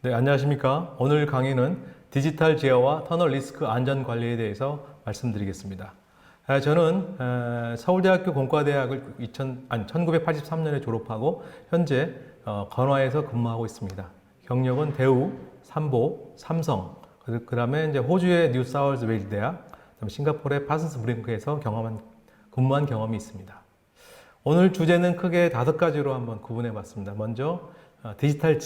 네, 안녕하십니까. 오늘 강의는 디지털 지하와 터널 리스크 안전 관리에 대해서 말씀드리겠습니다. 저는 서울대학교 공과대학을 1983년에 졸업하고 현재 건화에서 근무하고 있습니다. 경력은 대우, 삼보, 삼성, 그 다음에 이제 호주의 뉴사우스 웨일즈 대학, 그다음에 싱가포르의 파슨스 브링크에서 근무한 경험이 있습니다. 오늘 주제는 크게 5가지로 한번 구분해 봤습니다. 먼저 디지털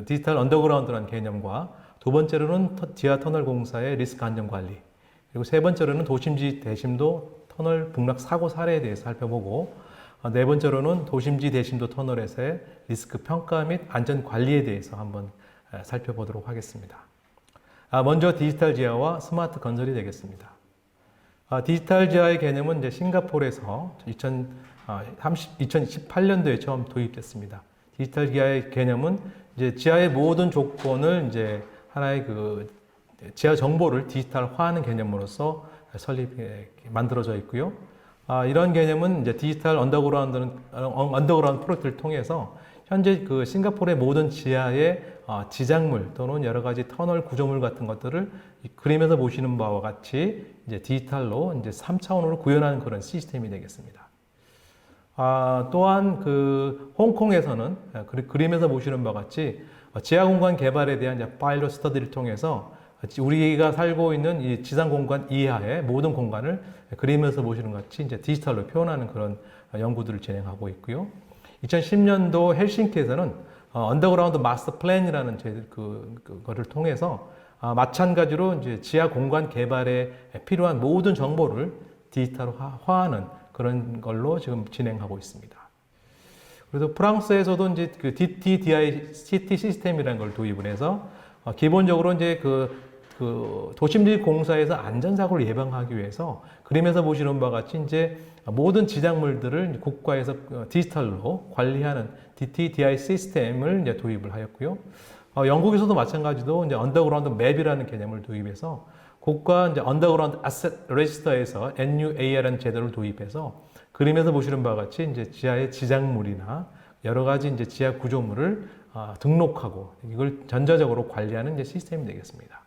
디지털 언더그라운드라는 개념과 두 번째로는 지하 터널 공사의 리스크 안전 관리, 그리고 세 번째로는 도심지 대심도 터널 북락 사고 사례에 대해서 살펴보고, 네 번째로는 도심지 대심도 터널에서의 리스크 평가 및 안전 관리에 대해서 한번 살펴보도록 하겠습니다. 먼저 디지털 지하와 스마트 건설이 되겠습니다. 디지털 지하의 개념은 이제 싱가포르에서 2018년도에 처음 도입됐습니다. 디지털 지하의 개념은 이제 지하의 모든 조건을 이제 하나의 지하 정보를 디지털화하는 개념으로서 만들어져 있고요. 이런 개념은 이제 디지털 언더그라운드 프로젝트를 통해서 현재 싱가포르의 모든 지하의 지작물 또는 여러 가지 터널 구조물 같은 것들을 그림에서 보시는 바와 같이 이제 디지털로 이제 3차원으로 구현하는 그런 시스템이 되겠습니다. 또한 홍콩에서는 그림에서 보시는 바와 같이 지하 공간 개발에 대한 이제 파일럿 스터디를 통해서 우리가 살고 있는 이 지상 공간 이하의 모든 공간을 그림에서 보시는 것 같이 이제 디지털로 표현하는 그런 연구들을 진행하고 있고요. 2010년도 헬싱키에서는 언더그라운드 마스터 플랜이라는 그거를 통해서 마찬가지로 이제 지하 공간 개발에 필요한 모든 정보를 디지털화하는 그런 걸로 지금 진행하고 있습니다. 그래서 프랑스에서도 이제 DTDI 시티 시스템이라는 걸 도입을 해서 기본적으로 이제 도심지 공사에서 안전사고를 예방하기 위해서 그림에서 보시는 바와 같이 이제 모든 지작물들을 국가에서 디지털로 관리하는 DTDI 시스템을 이제 도입을 하였고요. 영국에서도 마찬가지로 이제 언더그라운드 맵이라는 개념을 도입해서 국가 이제 언더그라운드 아셋 레지스터에서 NUA라는 제도를 도입해서 그림에서 보시는 바와 같이 이제 지하의 지작물이나 여러 가지 이제 지하 구조물을 등록하고 이걸 전자적으로 관리하는 이제 시스템이 되겠습니다.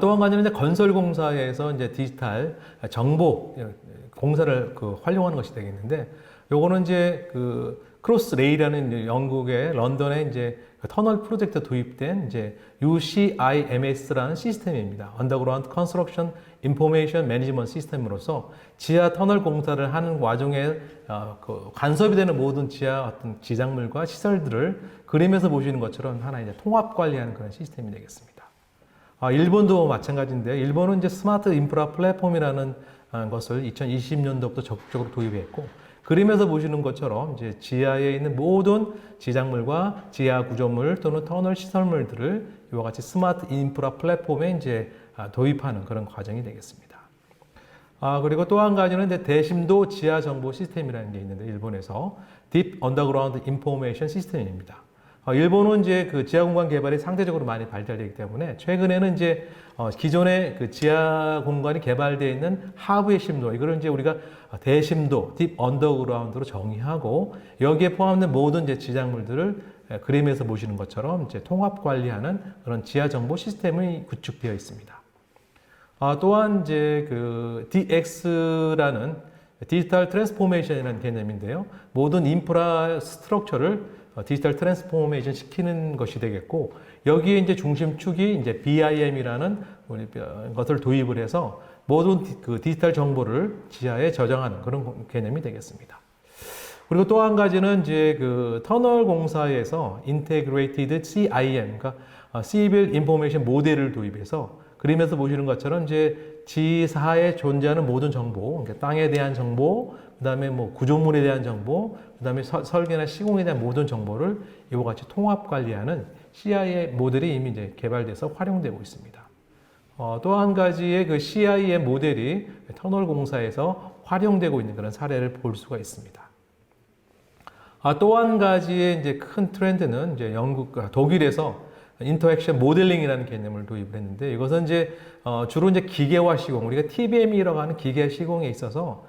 또 한 가지는 이제 건설 공사에서 이제 디지털 정보 공사를 활용하는 것이 되겠는데, 요거는 이제 크로스 레일이라는 영국의 런던에 이제 터널 프로젝트 도입된 이제 UCIMS라는 시스템입니다. Underground Construction Information Management 시스템으로서 지하 터널 공사를 하는 과정에 간섭이 되는 모든 지하 어떤 지작물과 시설들을 그림에서 보시는 것처럼 하나 이제 통합 관리하는 그런 시스템이 되겠습니다. 일본도 마찬가지인데요. 일본은 이제 스마트 인프라 플랫폼이라는 것을 2020년도부터 적극적으로 도입했고, 그림에서 보시는 것처럼 이제 지하에 있는 모든 지작물과 지하 구조물 또는 터널 시설물들을 이와 같이 스마트 인프라 플랫폼에 이제 도입하는 그런 과정이 되겠습니다. 그리고 또 한 가지는 이제 대심도 지하 정보 시스템이라는 게 있는데, 일본에서 Deep Underground Information 시스템입니다. 일본은 이제 지하 공간 개발이 상대적으로 많이 발달되기 때문에 최근에는 이제 기존의 지하 공간이 개발되어 있는 하부의 심도, 이거를 이제 우리가 대심도, 딥 언더그라운드로 정의하고 여기에 포함된 모든 이제 지작물들을 그림에서 보시는 것처럼 이제 통합 관리하는 그런 지하 정보 시스템이 구축되어 있습니다. 또한 이제 DX라는 디지털 트랜스포메이션이라는 개념인데요. 모든 인프라 스트럭처를 디지털 트랜스포메이션 시키는 것이 되겠고, 여기에 이제 중심축이 이제 BIM이라는 것을 도입을 해서 모든 디지털 정보를 지하에 저장하는 그런 개념이 되겠습니다. 그리고 또 한 가지는 이제 터널 공사에서 Integrated CIM, 그러니까 Civil Information 모델을 도입해서 그림에서 보시는 것처럼 이제 지하에 존재하는 모든 정보, 그러니까 땅에 대한 정보, 그 다음에 뭐 구조물에 대한 정보, 그 다음에 설계나 시공에 대한 모든 정보를 이와 같이 통합 관리하는 CIM 모델이 이미 이제 개발돼서 활용되고 있습니다. 또 한 가지의 CIM 모델이 터널 공사에서 활용되고 있는 그런 사례를 볼 수가 있습니다. 또 한 가지의 이제 큰 트렌드는 이제 독일에서 인터액션 모델링이라는 개념을 도입을 했는데, 이것은 이제 주로 이제 기계화 시공, 우리가 TBM이라고 하는 기계화 시공에 있어서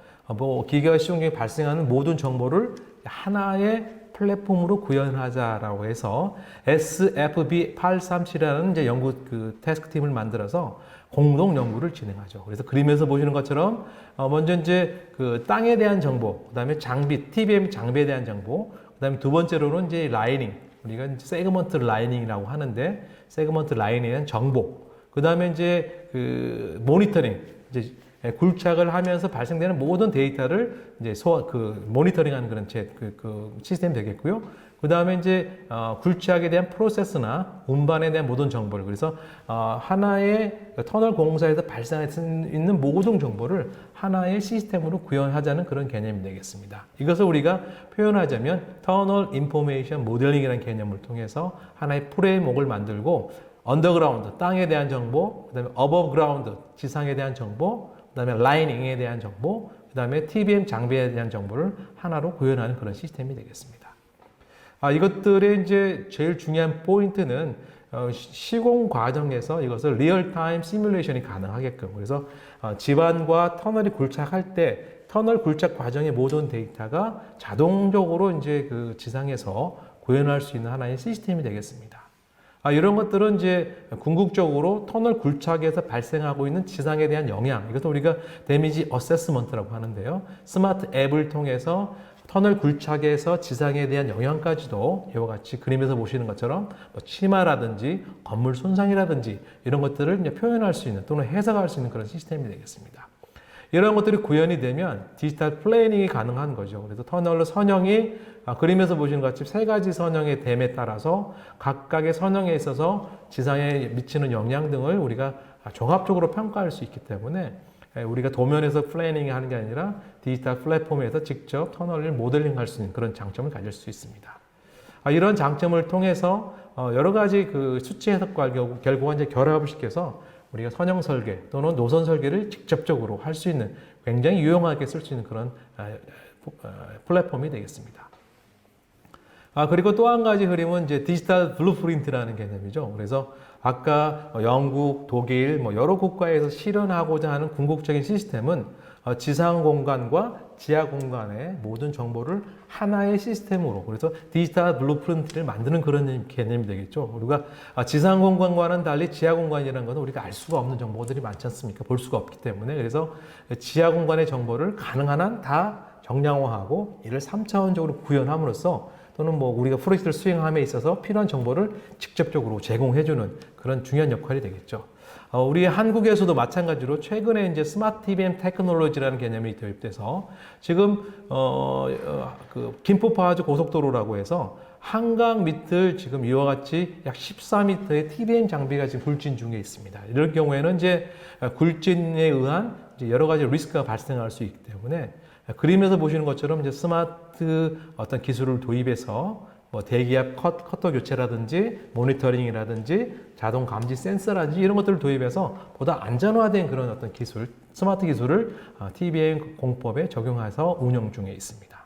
기계화 시공 중에 발생하는 모든 정보를 하나의 플랫폼으로 구현하자라고 해서 SFB837이라는 이제 연구 그 태스크 팀을 만들어서 공동 연구를 진행하죠. 그래서 그림에서 보시는 것처럼 먼저 이제 그 땅에 대한 정보, 그다음에 장비, TBM 장비에 대한 정보, 그다음에 두 번째로는 이제 라이닝, 우리가 세그먼트 라이닝이라고 하는데 세그먼트 라이닝에 대한 정보, 그다음에 이제 그 모니터링, 이제 굴착을 하면서 발생되는 모든 데이터를 이제 모니터링하는 그런 시스템이 되겠고요. 그 다음에 이제 굴착에 대한 프로세스나 운반에 대한 모든 정보를, 그래서 하나의 터널 공사에서 발생할 수 있는 모든 정보를 하나의 시스템으로 구현하자는 그런 개념이 되겠습니다. 이것을 우리가 표현하자면 터널 인포메이션 모델링이라는 개념을 통해서 하나의 프레임워크를 만들고, 언더그라운드 땅에 대한 정보, 그다음에 어버브 그라운드 지상에 대한 정보, 그다음에 라이닝에 대한 정보, 그다음에 TBM 장비에 대한 정보를 하나로 구현하는 그런 시스템이 되겠습니다. 이것들의 이제 제일 중요한 포인트는 시공 과정에서 이것을 리얼타임 시뮬레이션이 가능하게끔, 그래서 집안과 터널이 굴착할 때 터널 굴착 과정의 모든 데이터가 자동적으로 이제 그 지상에서 구현할 수 있는 하나의 시스템이 되겠습니다. 이런 것들은 이제 궁극적으로 터널 굴착에서 발생하고 있는 지상에 대한 영향, 이것을 우리가 데미지 어세스먼트라고 하는데요. 스마트 앱을 통해서 터널 굴착에서 지상에 대한 영향까지도 이와 같이 그림에서 보시는 것처럼 침하라든지 건물 손상이라든지 이런 것들을 이제 표현할 수 있는 또는 해석할 수 있는 그런 시스템이 되겠습니다. 이런 것들이 구현이 되면 디지털 플래닝이 가능한 거죠. 그래서 터널 선형이 그림에서 보시는 것 같이 세 가지 선형의 댐에 따라서 각각의 선형에 있어서 지상에 미치는 영향 등을 우리가 종합적으로 평가할 수 있기 때문에 우리가 도면에서 플래닝 하는 게 아니라 디지털 플랫폼에서 직접 터널을 모델링할 수 있는 그런 장점을 가질 수 있습니다. 이런 장점을 통해서 여러 가지 그 수치 해석과 결국은 이제 결합을 시켜서 우리가 선형 설계 또는 노선 설계를 직접적으로 할 수 있는 굉장히 유용하게 쓸 수 있는 그런 플랫폼이 되겠습니다. 그리고 또 한 가지 그림은 이제 디지털 블루프린트라는 개념이죠. 그래서 아까 영국, 독일, 여러 국가에서 실현하고자 하는 궁극적인 시스템은 지상 공간과 지하 공간의 모든 정보를 하나의 시스템으로, 그래서 디지털 블루프린트를 만드는 그런 개념이 되겠죠. 우리가 지상 공간과는 달리 지하 공간이라는 것은 우리가 알 수가 없는 정보들이 많지 않습니까? 볼 수가 없기 때문에. 그래서 지하 공간의 정보를 가능한 한 다 정량화하고 이를 3차원적으로 구현함으로써 또는 우리가 프로젝트를 수행함에 있어서 필요한 정보를 직접적으로 제공해주는 그런 중요한 역할이 되겠죠. 우리 한국에서도 마찬가지로 최근에 이제 스마트 TBM 테크놀로지라는 개념이 도입돼서 지금 그 김포파주 고속도로라고 해서 한강 밑을 지금 이와 같이 약 14m의 TBM 장비가 지금 굴진 중에 있습니다. 이럴 경우에는 이제 굴진에 의한 이제 여러 가지 리스크가 발생할 수 있기 때문에 그림에서 보시는 것처럼 이제 스마트 어떤 기술을 도입해서 대기압 커터 교체라든지 모니터링이라든지 자동 감지 센서라든지 이런 것들을 도입해서 보다 안전화된 그런 어떤 기술, 스마트 기술을 TBM 공법에 적용해서 운영 중에 있습니다.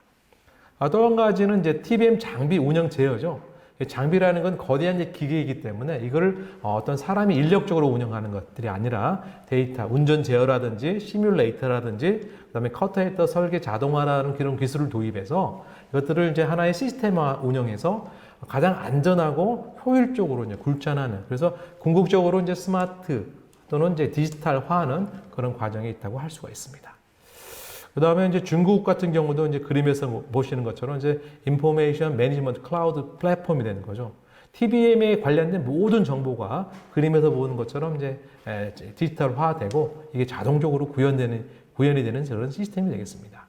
또 한 가지는 이제 TBM 장비 운영 제어죠. 장비라는 건 거대한 기계이기 때문에 이거를 어떤 사람이 인력적으로 운영하는 것들이 아니라 데이터, 운전 제어라든지 시뮬레이터라든지 그다음에 커터 헤더 설계 자동화라는 그런 기술을 도입해서 이것들을 이제 하나의 시스템화 운영해서 가장 안전하고 효율적으로 이제 굴전하는, 그래서 궁극적으로 이제 스마트 또는 이제 디지털화하는 그런 과정이 있다고 할 수가 있습니다. 그 다음에 이제 중국 같은 경우도 이제 그림에서 보시는 것처럼 이제 인포메이션 매니지먼트 클라우드 플랫폼이 되는 거죠. TBM에 관련된 모든 정보가 그림에서 보는 것처럼 이제 디지털화되고 이게 자동적으로 구현이 되는 그런 시스템이 되겠습니다.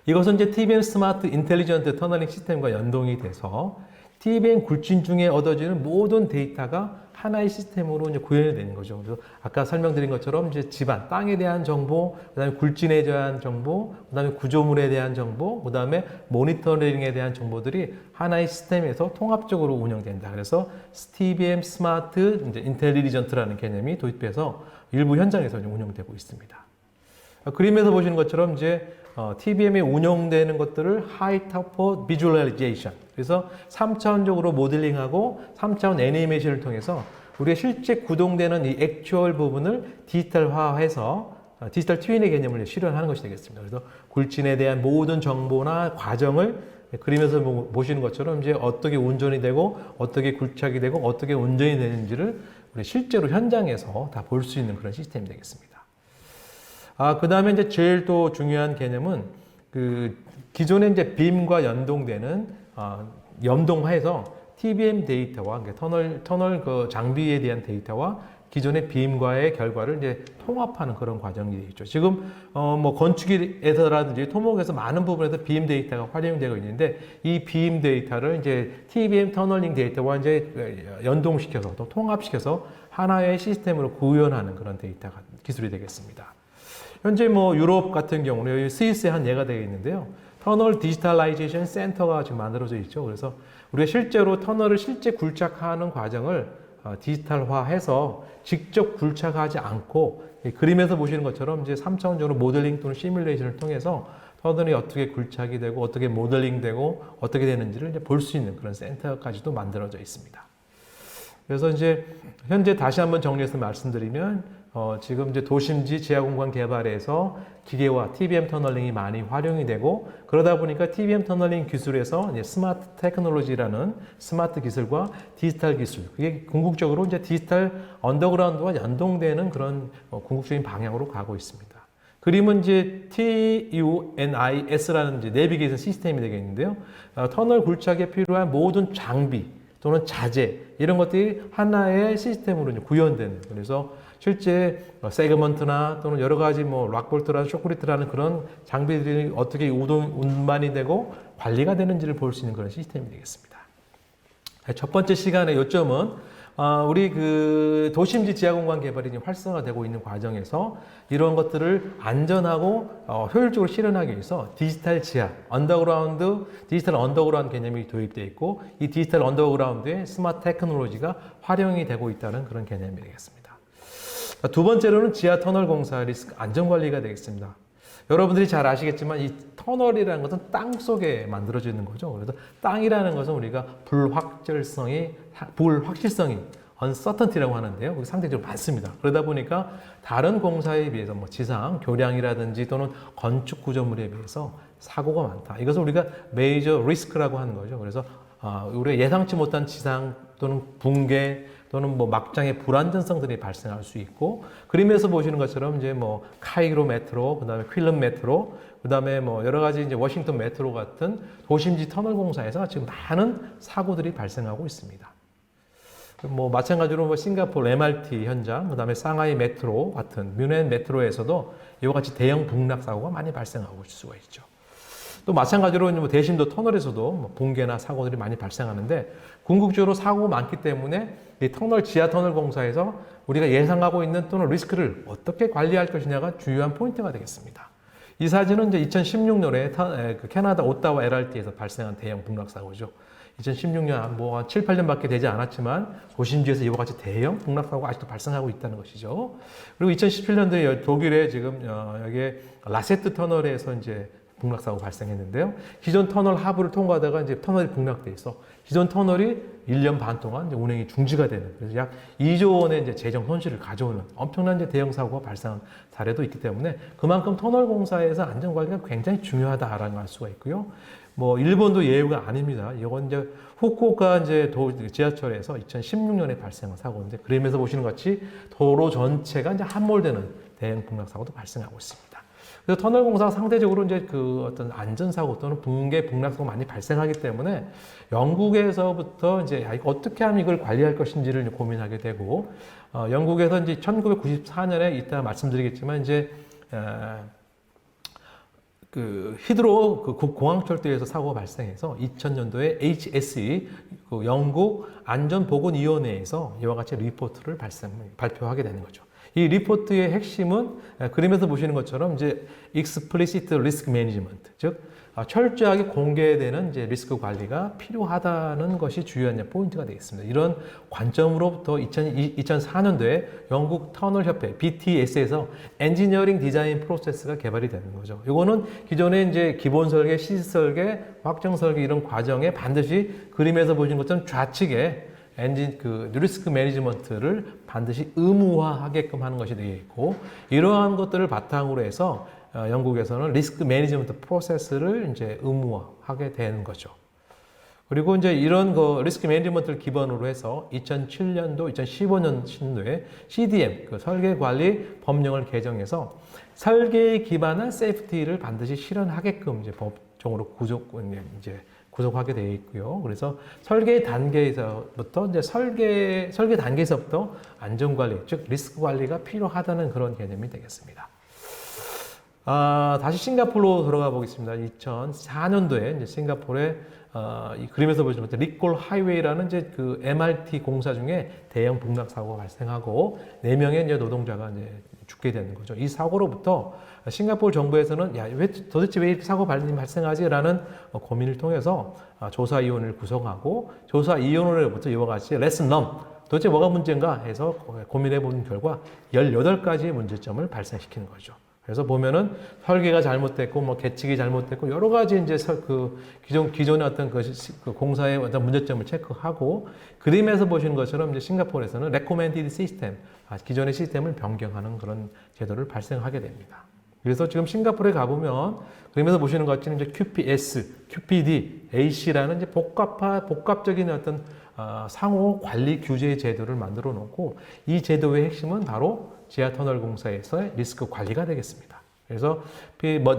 이것은 이제 TBM 스마트 인텔리전트 터널링 시스템과 연동이 돼서 TBM 굴진 중에 얻어지는 모든 데이터가 하나의 시스템으로 이제 구현이 되는 거죠. 그래서 아까 설명드린 것처럼 이제 집안, 땅에 대한 정보, 그다음에 굴진에 대한 정보, 그다음에 구조물에 대한 정보, 그다음에 모니터링에 대한 정보들이 하나의 시스템에서 통합적으로 운영된다. 그래서 TBM 스마트 이제 인텔리전트라는 개념이 도입돼서 일부 현장에서 운영되고 있습니다. 그림에서 보시는 것처럼 이제 TBM에 운용되는 것들을 하이 터포 비주얼라이제이션, 그래서 3차원적으로 모델링하고 3차원 애니메이션을 통해서 우리가 실제 구동되는 이 액추얼 부분을 디지털화해서 디지털 트윈의 개념을 실현하는 것이 되겠습니다. 그래서 굴진에 대한 모든 정보나 과정을 그림에서 보시는 것처럼 이제 어떻게 운전이 되고 어떻게 굴착이 되고 어떻게 운전이 되는지를 우리 실제로 현장에서 다 볼 수 있는 그런 시스템이 되겠습니다. 그 다음에 이제 제일 또 중요한 개념은 그 기존에 이제 빔과 연동되는 연동해서 TBM 데이터와 터널 그 장비에 대한 데이터와 기존의 빔과의 결과를 이제 통합하는 그런 과정이 되겠죠. 지금 뭐 건축에서라든지 토목에서 많은 부분에서 빔 데이터가 활용되고 있는데 이 빔 데이터를 이제 TBM 터널링 데이터와 이제 연동시켜서 또 통합시켜서 하나의 시스템으로 구현하는 그런 데이터가 기술이 되겠습니다. 현재 뭐 유럽 같은 경우는 스위스의 한 예가 되어 있는데요. 터널 디지털라이제이션 센터가 지금 만들어져 있죠. 그래서 우리가 실제로 터널을 실제 굴착하는 과정을 디지털화해서 직접 굴착하지 않고 그림에서 보시는 것처럼 이제 3차원적으로 모델링 또는 시뮬레이션을 통해서 터널이 어떻게 굴착이 되고 어떻게 모델링되고 어떻게 되는지를 이제 볼 수 있는 그런 센터까지도 만들어져 있습니다. 그래서 이제 현재 다시 한번 정리해서 말씀드리면 지금 이제 도심지 지하공간 개발에서 기계와 TBM 터널링이 많이 활용이 되고 그러다 보니까 TBM 터널링 기술에서 이제 스마트 테크놀로지라는 스마트 기술과 디지털 기술 그게 궁극적으로 이제 디지털 언더그라운드와 연동되는 그런 궁극적인 방향으로 가고 있습니다. 그림은 이제 TUNIS라는 이제 내비게이션 시스템이 되겠는데요. 터널 굴착에 필요한 모든 장비 또는 자재 이런 것들이 하나의 시스템으로 이제 구현되는 그래서 실제 세그먼트나 또는 여러 가지 뭐 락볼트라는 쇼크리트라는 그런 장비들이 어떻게 운반이 되고 관리가 되는지를 볼 수 있는 그런 시스템이 되겠습니다. 첫 번째 시간의 요점은 우리 그 도심지 지하공간 개발이 지금 활성화되고 있는 과정에서 이런 것들을 안전하고 효율적으로 실현하기 위해서 디지털 지하, 디지털 언더그라운드 개념이 도입되어 있고 이 디지털 언더그라운드에 스마트 테크놀로지가 활용이 되고 있다는 그런 개념이 되겠습니다. 두 번째로는 지하 터널 공사 리스크 안전관리가 되겠습니다. 여러분들이 잘 아시겠지만 이 터널이라는 것은 땅 속에 만들어져 있는 거죠. 그래서 땅이라는 것은 우리가 불확실성이 uncertainty라고 하는데요. 상대적으로 많습니다. 그러다 보니까 다른 공사에 비해서 뭐 지상, 교량이라든지 또는 건축 구조물에 비해서 사고가 많다. 이것을 우리가 메이저 리스크라고 하는 거죠. 그래서 우리가 예상치 못한 지상 또는 붕괴 또는 뭐 막장의 불안전성들이 발생할 수 있고 그림에서 보시는 것처럼 이제 뭐 카이로 메트로, 그다음에 퀼름 메트로, 그다음에 뭐 여러 가지 이제 워싱턴 메트로 같은 도심지 터널 공사에서 지금 많은 사고들이 발생하고 있습니다. 뭐 마찬가지로 뭐 싱가포르 MRT 현장, 그다음에 상하이 메트로 같은 뮌헨 메트로에서도 이와 같이 대형 북락 사고가 많이 발생하고 있을 수가 있죠. 또 마찬가지로 뭐 대심도 터널에서도 뭐 붕괴나 사고들이 많이 발생하는데 궁극적으로 사고가 많기 때문에 이 지하 터널 공사에서 우리가 예상하고 있는 또는 리스크를 어떻게 관리할 것이냐가 중요한 포인트가 되겠습니다. 이 사진은 이제 2016년에 그 캐나다 오타와 LRT에서 발생한 대형 북락 사고죠. 2016년 뭐 한 7, 8년밖에 되지 않았지만 도심지에서 이와 같이 대형 북락 사고가 아직도 발생하고 있다는 것이죠. 그리고 2017년도에 독일의 지금 여기에 라세트 터널에서 이제 북락 사고 발생했는데요. 기존 터널 하부를 통과하다가 이제 터널이 북락돼 있어. 기존 터널이 1년 반 동안 이제 운행이 중지가 되는, 그래서 약 2조 원의 이제 재정 손실을 가져오는 엄청난 이제 대형 사고가 발생한 사례도 있기 때문에 그만큼 터널 공사에서 안전 관리가 굉장히 중요하다라는 걸 알 수가 있고요. 뭐 일본도 예우가 아닙니다. 이건 이제 후쿠오카 이제 지하철에서 2016년에 발생한 사고인데 그림에서 보시는 것 같이 도로 전체가 이제 함몰되는 대형 북락 사고도 발생하고 있습니다. 그래서 터널 공사가 상대적으로 이제 그 어떤 안전사고 또는 붕괴, 북락사고 많이 발생하기 때문에 영국에서부터 이제 어떻게 하면 이걸 관리할 것인지를 고민하게 되고, 영국에서 이제 1994년에 이따 말씀드리겠지만 이제, 그 히드로 그 공항철도에서 사고가 발생해서 2000년도에 HSE 그 영국 안전보건위원회에서 이와 같이 리포트를 발표하게 되는 거죠. 이 리포트의 핵심은 그림에서 보시는 것처럼 이제 explicit risk management, 즉 철저하게 공개되는 이제 리스크 관리가 필요하다는 것이 주요한 포인트가 되겠습니다. 이런 관점으로부터 2004년도에 영국 터널 협회 BTS에서 엔지니어링 디자인 프로세스가 개발이 되는 거죠. 이거는 기존에 이제 기본 설계, 시스 설계, 확정 설계 이런 과정에 반드시 그림에서 보시는 것처럼 좌측에 리스크 매니지먼트를 반드시 의무화하게끔 하는 것이 되어 있고, 이러한 것들을 바탕으로 해서 영국에서는 리스크 매니지먼트 프로세스를 이제 의무화하게 되는 거죠. 그리고 이제 이런 그 리스크 매니지먼트를 기반으로 해서 2007년도, 2015년 신도에 CDM, 그 설계 관리 법령을 개정해서 설계에 기반한 세이프티를 반드시 실현하게끔 이제 법정으로 구속하게 되어 있고요. 그래서 설계 단계에서부터 이제 설계 단계에서부터 안전 관리, 즉 리스크 관리가 필요하다는 그런 개념이 되겠습니다. 다시 싱가포르로 들어가 보겠습니다. 2004년도에 이제 싱가포르에 이 그림에서 보시는 것처럼 리콜 하이웨이라는 이제 그 MRT 공사 중에 대형 북락 사고가 발생하고 4명의 이제 노동자가 이제 죽게 되는 거죠. 이 사고로부터 싱가포르 정부에서는 도대체 왜 이렇게 사고 발생하지라는 고민을 통해서 조사위원회를 구성하고 조사위원회로부터 이와 같이 레슨 럼 도대체 뭐가 문제인가 해서 고민해 본 결과 18가지의 문제점을 발생시키는 거죠. 그래서 보면은 설계가 잘못됐고, 뭐 계측이 잘못됐고, 여러 가지 이제 그 기존의 어떤 그 공사의 어떤 문제점을 체크하고, 그림에서 보시는 것처럼 이제 싱가포르에서는 recommended system, 기존의 시스템을 변경하는 그런 제도를 발생하게 됩니다. 그래서 지금 싱가포르에 가보면, 그림에서 보시는 것처럼 이제 QPS, QPD, AC라는 이제 복합적인 어떤 상호 관리 규제 제도를 만들어 놓고, 이 제도의 핵심은 바로 지하 터널 공사에서의 리스크 관리가 되겠습니다. 그래서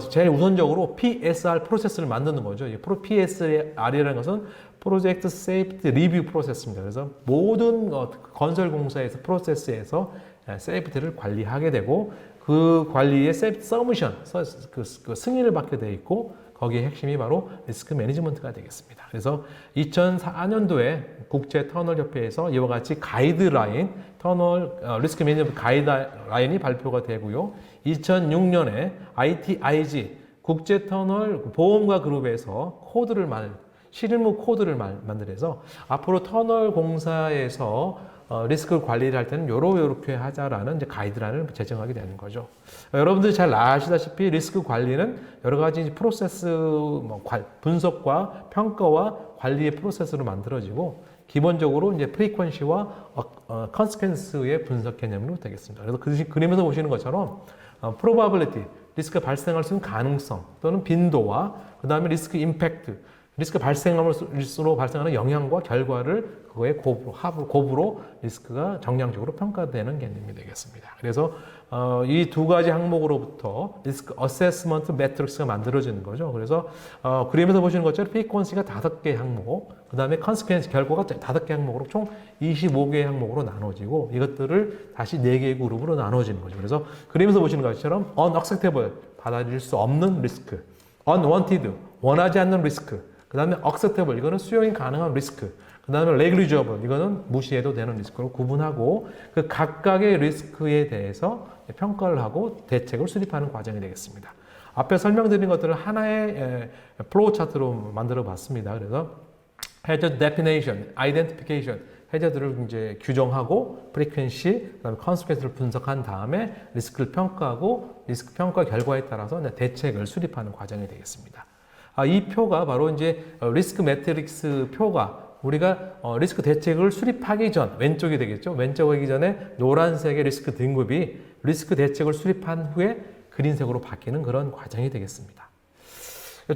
제일 우선적으로 PSR 프로세스를 만드는 거죠. PSR이라는 것은 프로젝트 세이프티 리뷰 프로세스입니다. 그래서 모든 건설 공사에서 프로세스에서 세이프티를 관리하게 되고 그 관리의 세이프티 서미션, 그 승인을 받게 되어 있고 거기에 핵심이 바로 리스크 매니지먼트가 되겠습니다. 그래서 2004년도에 국제 터널 협회에서 이와 같이 가이드라인, 리스크 매니지먼트 가이드라인이 발표가 되고요. 2006년에 ITIG 국제 터널 보험가 그룹에서 실무 코드를 만들어서 앞으로 터널 공사에서 리스크 관리를 할 때는 요렇게 하자라는 이제 가이드라인을 제정하게 되는 거죠. 여러분들이 잘 아시다시피 리스크 관리는 여러 가지 프로세스, 분석과 평가와 관리의 프로세스로 만들어지고 기본적으로 이제 프리퀀시와 컨시퀀스의 분석 개념으로 되겠습니다. 그래서 그 그림에서 보시는 것처럼 probability, 리스크 발생할 수 있는 가능성 또는 빈도와 그 다음에 리스크 임팩트, 리스크 발생함으로 발생하는 영향과 결과를 그거의 곱으로 리스크가 정량적으로 평가되는 개념이 되겠습니다. 그래서 이 두 가지 항목으로부터 리스크 어세스먼트 매트릭스가 만들어지는 거죠. 그래서 그림에서 보시는 것처럼 프리퀀시가 5개 항목, 그 다음에 컨시퀀스 결과가 5개 항목으로 총 25개의 항목으로 나눠지고 이것들을 다시 4개의 그룹으로 나눠지는 거죠. 그래서 그림에서 보시는 것처럼 unacceptable, 받아들일 수 없는 리스크, unwanted, 원하지 않는 리스크, 그 다음에 acceptable, 이거는 수용이 가능한 리스크, 그 다음에 negligible, 이거는 무시해도 되는 리스크로 구분하고 그 각각의 리스크에 대해서 평가를 하고 대책을 수립하는 과정이 되겠습니다. 앞에 설명드린 것들을 하나의 플로우 차트로 만들어 봤습니다. 그래서 hazard definition, identification, 해저드를 이제 규정하고 frequency, 그다음에 consequence를 분석한 다음에 리스크를 평가하고 리스크 평가 결과에 따라서 대책을 수립하는 과정이 되겠습니다. 이 표가 바로 이제 리스크 매트릭스 표가 우리가 리스크 대책을 수립하기 전, 왼쪽이 되겠죠. 왼쪽 하기 전에 노란색의 리스크 등급이 리스크 대책을 수립한 후에 그린색으로 바뀌는 그런 과정이 되겠습니다.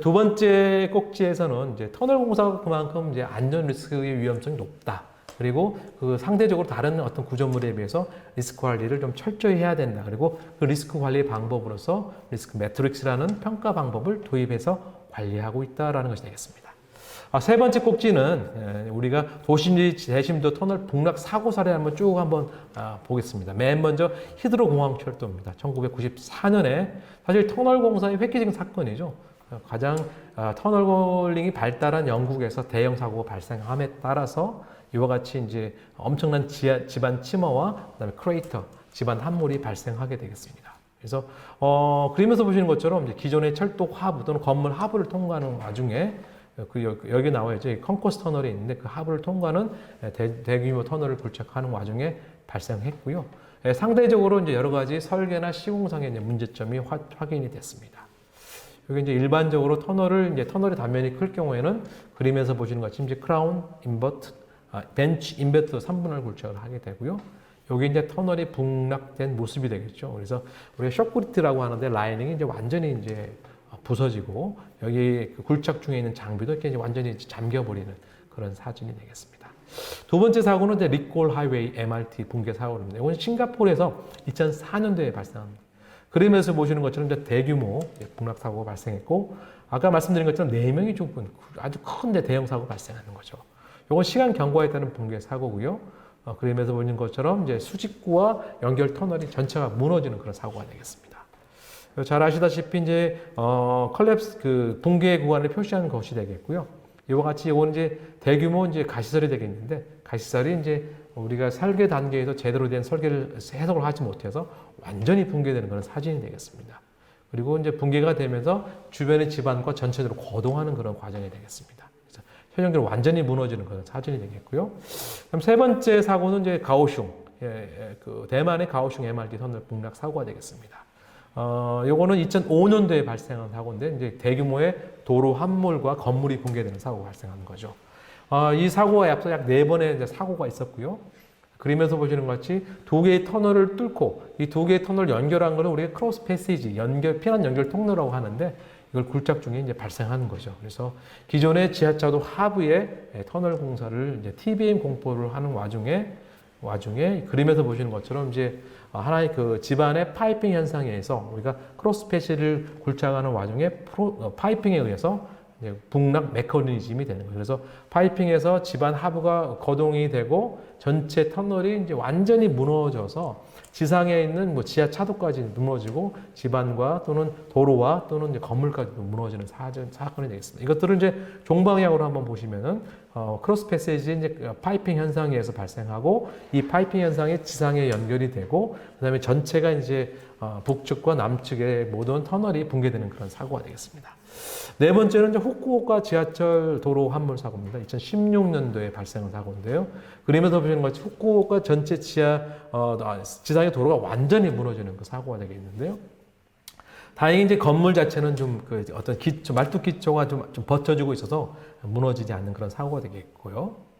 두 번째 꼭지에서는 이제 터널 공사가 그만큼 이제 안전 리스크의 위험성이 높다. 그리고 그 상대적으로 다른 어떤 구조물에 비해서 리스크 관리를 좀 철저히 해야 된다. 그리고 그 리스크 관리 방법으로서 리스크 매트릭스라는 평가 방법을 도입해서 관리하고 있다라는 것이 되겠습니다. 세 번째 꼭지는 우리가 도심 대심도 터널 북락 사고 사례 한번 쭉 보겠습니다. 맨 먼저 히드로공항철도입니다. 1994년에 사실 터널 공사의 획기적인 사건이죠. 가장 터널링이 발달한 영국에서 대형 사고가 발생함에 따라서 이와 같이 이제 엄청난 지반 침하와 그다음에 크레이터, 지반 함몰이 발생하게 되겠습니다. 그래서 그림에서 보시는 것처럼 이제 기존의 철도 하부 또는 건물 하부를 통과하는 와중에 여기 나와야죠. 컨코스 터널이 있는데 그 하부를 통과하는 대규모 터널을 굴착하는 와중에 발생했고요. 상대적으로 이제 여러 가지 설계나 시공상의 문제점이 확인이 됐습니다. 여기 이제 일반적으로 터널의 단면이 클 경우에는 그림에서 보시는 것처럼 이제 크라운 인버트, 벤치 인버트 3분할 굴착을 하게 되고요. 여기 이제 터널이 북락된 모습이 되겠죠. 그래서 우리가 쇼크리트라고 하는데 라이닝이 이제 완전히 이제 부서지고 여기 그 굴착 중에 있는 장비도 이렇게 이제 완전히 잠겨버리는 그런 사진이 되겠습니다. 두 번째 사고는 이제 리콜 하이웨이 MRT 붕괴 사고입니다. 이건 싱가포르에서 2004년도에 발생합니다. 그림에서 보시는 것처럼 이제 대규모 북락 사고가 발생했고 아까 말씀드린 것처럼 4명이 죽은 아주 큰 대형 사고가 발생하는 거죠. 이건 시간 경과에 따른 붕괴 사고고요. 그림에서 보는 것처럼 이제 수직구와 연결 터널이 전체가 무너지는 그런 사고가 되겠습니다. 잘 아시다시피 이제 컬랩스 그 붕괴 구간을 표시하는 것이 되겠고요. 이와 같이 이건 이제 대규모 이제 가시설이 되겠는데 가시설이 이제 우리가 설계 단계에서 제대로 된 설계를 해석을 하지 못해서 완전히 붕괴되는 그런 사진이 되겠습니다. 그리고 이제 붕괴가 되면서 주변의 집안과 전체적으로 거동하는 그런 과정이 되겠습니다. 그래서 현역적으로 완전히 무너지는 그런 사진이 되겠고요. 그럼 세 번째 사고는 이제 가오슝, 그 대만의 가오슝 MRT 터널 북락 사고가 되겠습니다. 요거는 2005년도에 발생한 사고인데 이제 대규모의 도로 함몰과 건물이 붕괴되는 사고가 발생하는 거죠. 이 사고가 앞서 약 4번의 이제 사고가 있었고요. 그림에서 보시는 것 같이 2개의 터널을 뚫고 이 2개의 터널을 연결한 것을 우리가 크로스 패시지, 피난 연결 통로라고 하는데 이걸 굴착 중에 이제 발생하는 거죠. 그래서 기존의 지하차도 하부에 터널 공사를 이제 TBM 공포를 하는 와중에 그림에서 보시는 것처럼 이제 하나의 그 집안의 파이핑 현상에 의해서 우리가 크로스 패시를 굴착하는 와중에 파이핑에 의해서 북락 메커니즘이 되는 거예요. 그래서 파이핑에서 집안 하부가 거동이 되고 전체 터널이 이제 완전히 무너져서 지상에 있는 뭐 지하 차도까지 무너지고 집안과 또는 도로와 또는 이제 건물까지도 무너지는 사건이 되겠습니다. 이것들은 이제 종방향으로 한번 보시면은 크로스 패시지 이제 파이핑 현상에 의해서 발생하고 이 파이핑 현상이 지상에 연결이 되고 그다음에 전체가 이제 북측과 남측의 모든 터널이 붕괴되는 그런 사고가 되겠습니다. 네 번째는 이제 후쿠오카 지하철 도로 함몰 사고입니다. 2016년도에 발생한 사고인데요. 그림에서 보시는 것처럼 후쿠오카 전체 지상의 도로가 완전히 무너지는 그 사고가 되겠는데요. 다행히 이제 건물 자체는 좀 그 어떤 말뚝 기초가 좀 버텨주고 있어서 무너지지 않는 그런 사고가 되겠고요.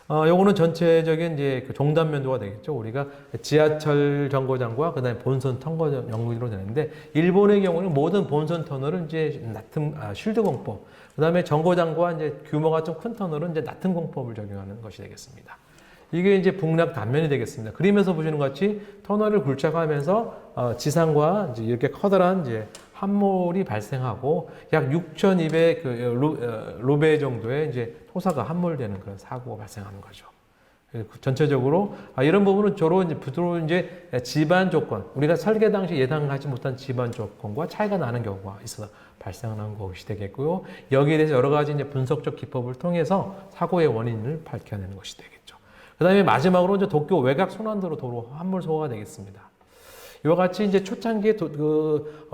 요거는 전체적인 이제 그 종단 면도가 되겠죠. 우리가 지하철 정거장과 그다음에 본선 터널 연구로 되는데 일본의 경우는 모든 본선 터널은 이제 쉴드 공법, 그다음에 정거장과 이제 규모가 좀 큰 터널은 이제 나튼 공법을 적용하는 것이 되겠습니다. 이게 이제 북락 단면이 되겠습니다. 그림에서 보시는 것 같이 터널을 굴착하면서 지상과 이제 이렇게 커다란 이제 함몰이 발생하고 약 6,200 로베 정도의 이제 토사가 함몰되는 그런 사고가 발생하는 거죠. 전체적으로 이런 부분은 주로 이제 집안 조건, 우리가 설계 당시 예상하지 못한 집안 조건과 차이가 나는 경우가 있어서 발생하는 것이 되겠고요. 여기에 대해서 여러 가지 이제 분석적 기법을 통해서 사고의 원인을 밝혀내는 것이 되겠죠. 그다음에 마지막으로 이제 도쿄 외곽 순환도로 도로 함몰 사고가 되겠습니다. 이와 같이 이제 초창기에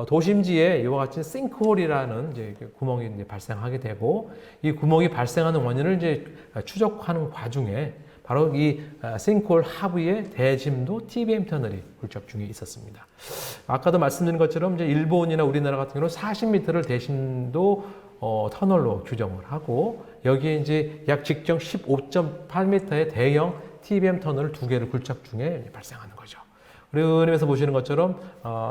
도심지에 이와 같이 싱크홀이라는 이제 구멍이 이제 발생하게 되고 이 구멍이 발생하는 원인을 이제 추적하는 과정에 바로 이 싱크홀 하부에 대심도 TBM 터널이 굴착 중에 있었습니다. 아까도 말씀드린 것처럼 이제 일본이나 우리나라 같은 경우는 40m를 대심도 터널로 규정을 하고 여기에 이제 약 직경 15.8m의 대형 TBM 터널을 2개를 굴착 중에 발생하는 거죠. 그림에서 보시는 것처럼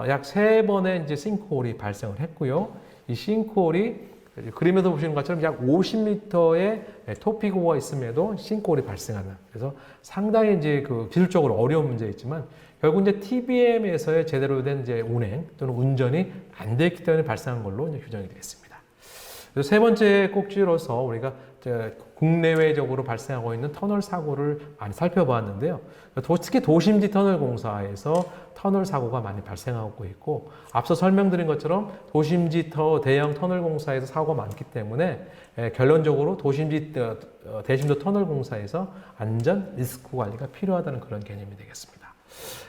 약 3번의 이제 싱크홀이 발생을 했고요. 이 싱크홀이 그림에서 보시는 것처럼 약 50m의 토피고가 있음에도 싱크홀이 발생하는. 그래서 상당히 이제 그 기술적으로 어려운 문제였지만 결국 이제 TBM에서의 제대로 된 이제 운행 또는 운전이 안 됐기 때문에 발생한 걸로 이제 규정이 되겠습니다. 그래서 세 번째 꼭지로서 우리가 국내외적으로 발생하고 있는 터널 사고를 많이 살펴보았는데요. 특히 도심지 터널 공사에서 터널 사고가 많이 발생하고 있고 앞서 설명드린 것처럼 도심지 대형 터널 공사에서 사고가 많기 때문에 결론적으로 도심지 대심도 터널 공사에서 안전 리스크 관리가 필요하다는 그런 개념이 되겠습니다.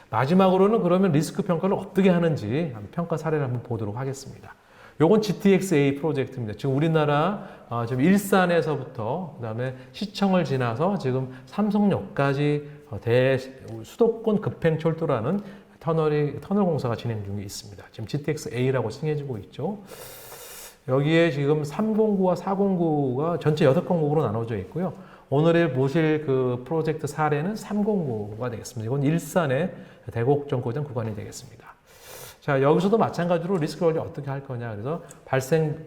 마지막으로는 그러면 리스크 평가를 어떻게 하는지 평가 사례를 한번 보도록 하겠습니다. 요건 GTX-A 프로젝트입니다. 지금 우리나라 지금 일산에서부터 그다음에 시청을 지나서 지금 삼성역까지 수도권 급행철도라는 터널 공사가 진행 중에 있습니다. 지금 GTX-A라고 칭해지고 있죠. 여기에 지금 309와 409가 전체 6항목으로 나눠져 있고요. 오늘의 보실 그 프로젝트 사례는 309가 되겠습니다. 이건 일산의 대곡 정거장 구간이 되겠습니다. 자, 여기서도 마찬가지로 리스크 관리 어떻게 할 거냐. 그래서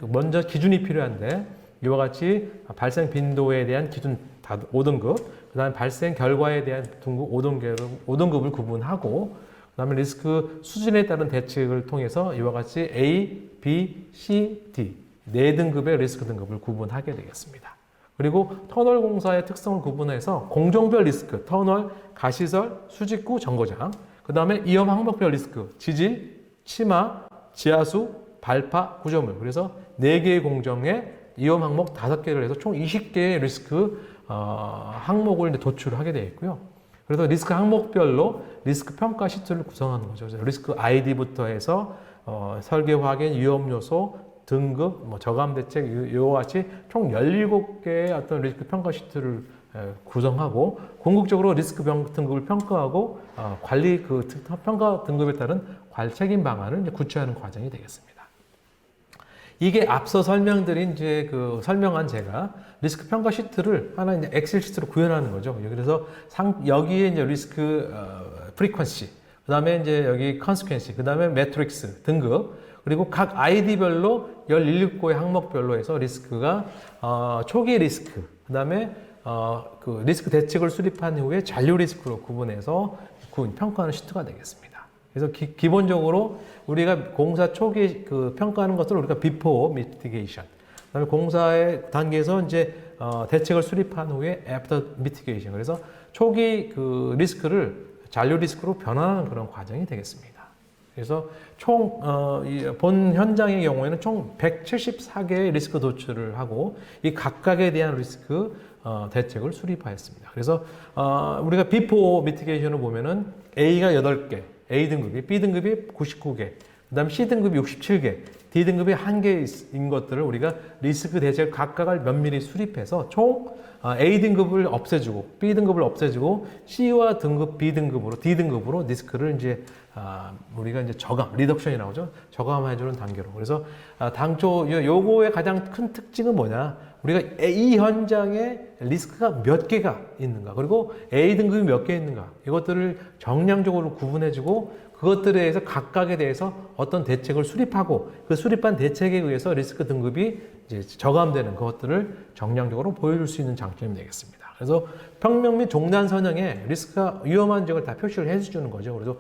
먼저 기준이 필요한데, 이와 같이 발생 빈도에 대한 기준 5등급, 그 다음에 발생 결과에 대한 등급 5등급을 구분하고, 그 다음에 리스크 수준에 따른 대책을 통해서 이와 같이 A, B, C, D 4등급의 리스크 등급을 구분하게 되겠습니다. 그리고 터널 공사의 특성을 구분해서 공정별 리스크, 터널, 가시설, 수직구, 정거장, 그 다음에 위험 항목별 리스크, 지질, 치마, 지하수, 발파, 구조물. 그래서 4개의 공정에 위험 항목 5개를 해서 총 20개의 리스크 항목을 도출하게 되어 있고요. 그래서 리스크 항목별로 리스크 평가 시트를 구성하는 거죠. 그래서 리스크 아이디부터 해서 설계 확인, 위험 요소, 등급, 저감 대책, 이와 같이 총 17개의 어떤 리스크 평가 시트를 구성하고, 궁극적으로 리스크 등급을 평가하고 관리 평가 등급에 따른 관리 책임 방안을 이제 구체화하는 과정이 되겠습니다. 이게 앞서 설명드린 설명한 제가 리스크 평가 시트를 하나 이제 엑셀 시트로 구현하는 거죠. 그래서 여기에 이제 리스크 프리퀀시, 그 다음에 이제 여기 컨시퀀시, 그 다음에 매트릭스 등급, 그리고 각 아이디별로 17개의 항목별로 해서 리스크가 초기 리스크, 그 다음에 그 리스크 대책을 수립한 후에 잔류 리스크로 구분해서 평가하는 시트가 되겠습니다. 그래서 기본적으로 우리가 공사 초기 평가하는 것을 우리가 before mitigation, 그다음에 공사의 단계에서 이제 대책을 수립한 후에 after mitigation. 그래서 초기 리스크를 잔류 리스크로 변환하는 그런 과정이 되겠습니다. 그래서 총 본 현장의 경우에는 총 174개의 리스크 도출을 하고 이 각각에 대한 리스크 대책을 수립하였습니다. 그래서 우리가 before mitigation을 보면은 A가 8개, A 등급이, B 등급이 99개, 그 다음 C 등급이 67개, D 등급이 1개인 것들을 우리가 리스크 대책 각각을 면밀히 수립해서 총 A 등급을 없애주고, B 등급을 없애주고, C와 등급, B 등급으로, D 등급으로 리스크를 이제 우리가 이제 리덕션이라고 하죠. 저감해주는 단계로. 그래서 당초 요거의 가장 큰 특징은 뭐냐? 우리가 이 현장에 리스크가 몇 개가 있는가, 그리고 A 등급이 몇 개 있는가, 이것들을 정량적으로 구분해주고 그것들에 대해서 각각에 대해서 어떤 대책을 수립하고 그 수립한 대책에 의해서 리스크 등급이 이제 저감되는 것들을 정량적으로 보여줄 수 있는 장점이 되겠습니다. 그래서 평면 및 종단 선형에 리스크가 위험한 지역을 다 표시를 해주는 거죠. 그래서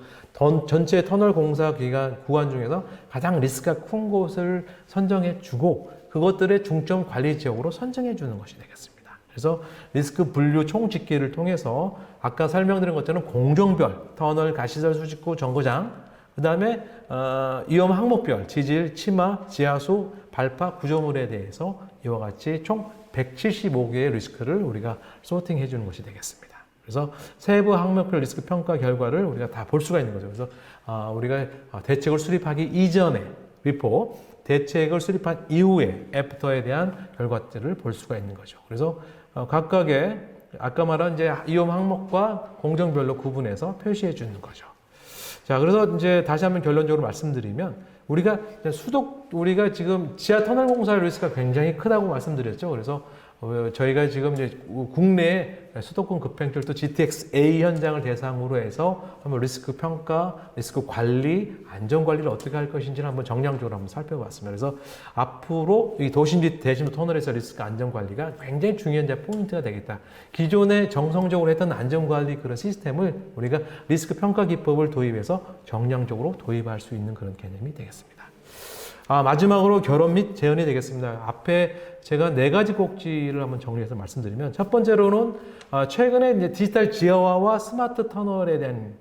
전체 터널 공사 구간 중에서 가장 리스크가 큰 곳을 선정해 주고 그것들의 중점 관리 지역으로 선정해 주는 것이 되겠습니다. 그래서 리스크 분류 총 집계를 통해서 아까 설명드린 것처럼 공정별, 터널, 가시설, 수직구, 정거장, 그 다음에 위험 항목별, 지질, 치마, 지하수, 발파, 구조물에 대해서 이와 같이 총 175개의 리스크를 우리가 소팅해 주는 것이 되겠습니다. 그래서 세부 항목별 리스크 평가 결과를 우리가 다 볼 수가 있는 거죠. 그래서 우리가 대책을 수립하기 이전에 before, 대책을 수립한 이후에 애프터에 대한 결과들을 볼 수가 있는 거죠. 그래서 각각의 아까 말한 이제 위험 항목과 공정별로 구분해서 표시해 주는 거죠. 자, 그래서 이제 다시 한번 결론적으로 말씀드리면 우리가 지금 지하 터널 공사 리스크가 굉장히 크다고 말씀드렸죠. 그래서 저희가 지금 이제 국내 수도권 급행철도 GTX-A 현장을 대상으로 해서 한번 리스크 평가, 리스크 관리, 안전 관리를 어떻게 할 것인지를 한번 정량적으로 한번 살펴봤습니다. 그래서 앞으로 이 도심지 대신 터널에서 리스크 안전 관리가 굉장히 중요한 포인트가 되겠다. 기존에 정성적으로 했던 안전 관리 그런 시스템을 우리가 리스크 평가 기법을 도입해서 정량적으로 도입할 수 있는 그런 개념이 되겠습니다. 마지막으로 결론 및 제언이 되겠습니다. 앞에 제가 4가지 꼭지를 한번 정리해서 말씀드리면, 첫 번째로는 최근에 이제 디지털 지하화와 스마트 터널에 대한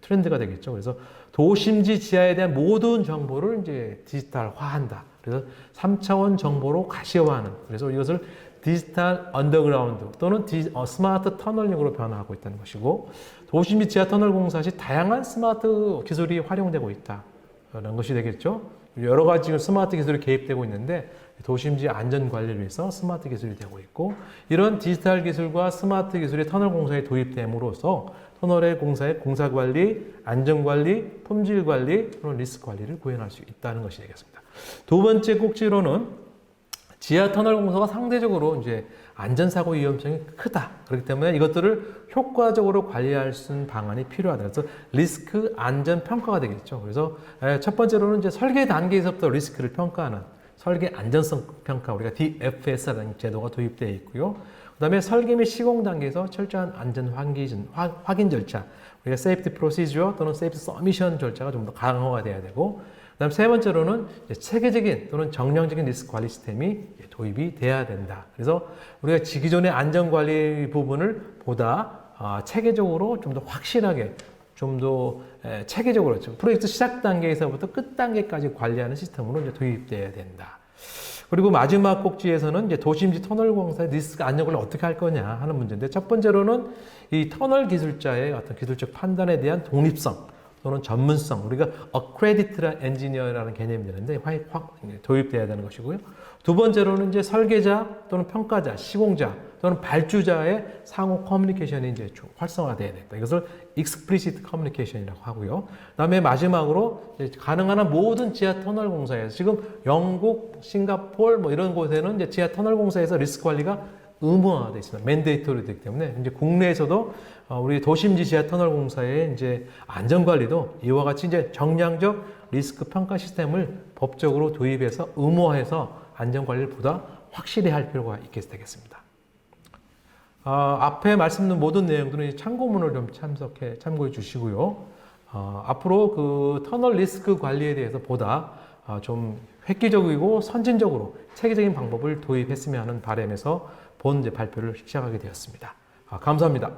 트렌드가 되겠죠. 그래서 도심지 지하에 대한 모든 정보를 이제 디지털화한다. 그래서 3차원 정보로 가시화하는. 그래서 이것을 디지털 언더그라운드 또는 스마트 터널링으로 변화하고 있다는 것이고, 도심지 지하 터널 공사 시 다양한 스마트 기술이 활용되고 있다는 것이 되겠죠. 여러 가지 스마트 기술이 개입되고 있는데 도심지 안전 관리를 위해서 스마트 기술이 되고 있고, 이런 디지털 기술과 스마트 기술이 터널 공사에 도입됨으로써 터널의 공사의 공사 관리, 안전 관리, 품질 관리, 또는 리스크 관리를 구현할 수 있다는 것이 되겠습니다. 두 번째 꼭지로는 지하 터널 공사가 상대적으로 이제 안전사고 위험성이 크다. 그렇기 때문에 이것들을 효과적으로 관리할 수 있는 방안이 필요하다. 그래서 리스크 안전 평가가 되겠죠. 그래서 첫 번째로는 이제 설계 단계에서부터 리스크를 평가하는 설계 안전성 평가, 우리가 DFS라는 제도가 도입되어 있고요. 그다음에 설계 및 시공 단계에서 철저한 안전 확인 절차, 우리가 Safety Procedure 또는 Safety Submission 절차가 좀 더 강화가 돼야 되고, 그다음 세 번째로는 체계적인 또는 정량적인 리스크 관리 시스템이 도입이 돼야 된다. 그래서 우리가 기존의 안전 관리 부분을 보다 체계적으로 좀 더 확실하게, 좀 더 체계적으로 프로젝트 시작 단계에서부터 끝 단계까지 관리하는 시스템으로 이제 도입돼야 된다. 그리고 마지막 꼭지에서는 이제 도심지 터널 공사의 리스크 안전 관리를 어떻게 할 거냐 하는 문제인데, 첫 번째로는 이 터널 기술자의 어떤 기술적 판단에 대한 독립성 또는 전문성, 우리가 accredited engineer라는 개념이 되는데 도입돼야 되는 것이고요. 두 번째로는 이제 설계자 또는 평가자, 시공자 또는 발주자의 상호 커뮤니케이션이 이제 활성화돼야 된다. 이것을 explicit communication이라고 하고요. 그다음에 마지막으로 가능한 한 모든 지하 터널 공사에서, 지금 영국, 싱가포르 뭐 이런 곳에는 이제 지하 터널 공사에서 리스크 관리가 의무화되어 있습니다. 맨데이터리 되기 때문에 이제 국내에서도 우리 도심지 지하 터널 공사의 이제 안전 관리도 이와 같이 이제 정량적 리스크 평가 시스템을 법적으로 도입해서 의무화해서 안전 관리를 보다 확실히 할 필요가 있게 되겠습니다. 앞에 말씀드린 모든 내용들은 참고문을 좀 참고해 주시고요. 앞으로 그 터널 리스크 관리에 대해서 보다 좀 획기적이고 선진적으로 체계적인 방법을 도입했으면 하는 바람에서 본 발표를 시작하게 되었습니다. 감사합니다.